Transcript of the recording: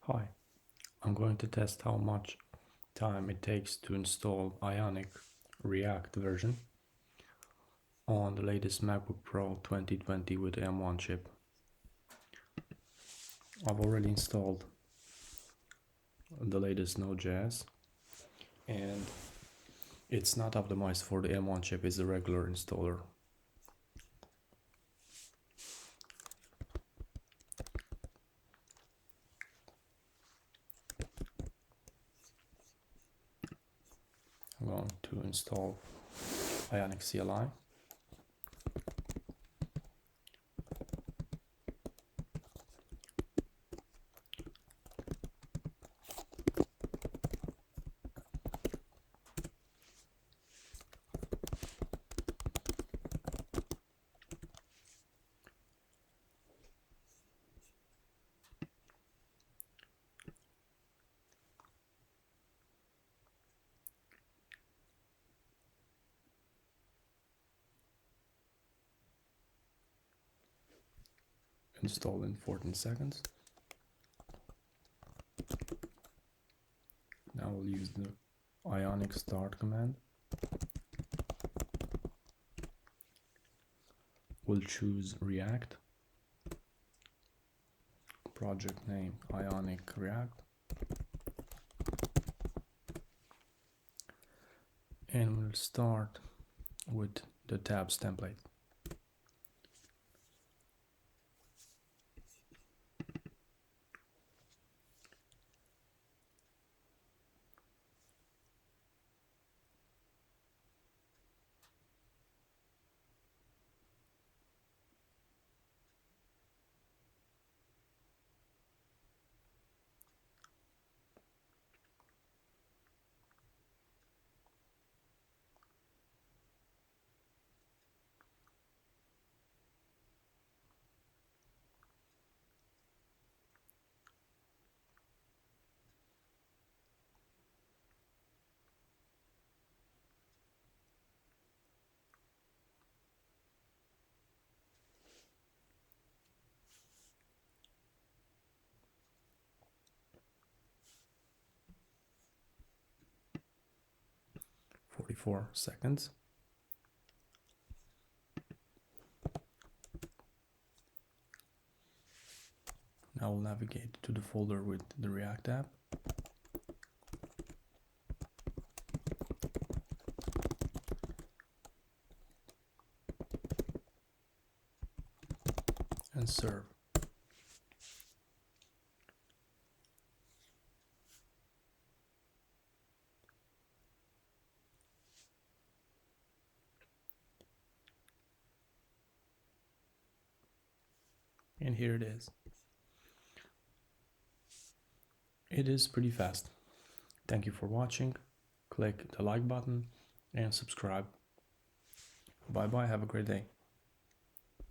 Hi, I'm going to test how much time it takes to install Ionic React version on the latest MacBook Pro 2020 with the M1 chip. I've already installed the latest Node.js and it's not optimized for the M1 chip, it's the regular installer. I'm going to install Ionic CLI. Install in 14 seconds. Now we'll use the Ionic start command. We'll choose React. Project name Ionic React. And we'll start with the tabs template. "44 seconds. Now we'll navigate to the folder with the React app. And serve. And here it is. It is pretty fast. Thank you for watching. Click the like button and subscribe. Bye bye, have a great day.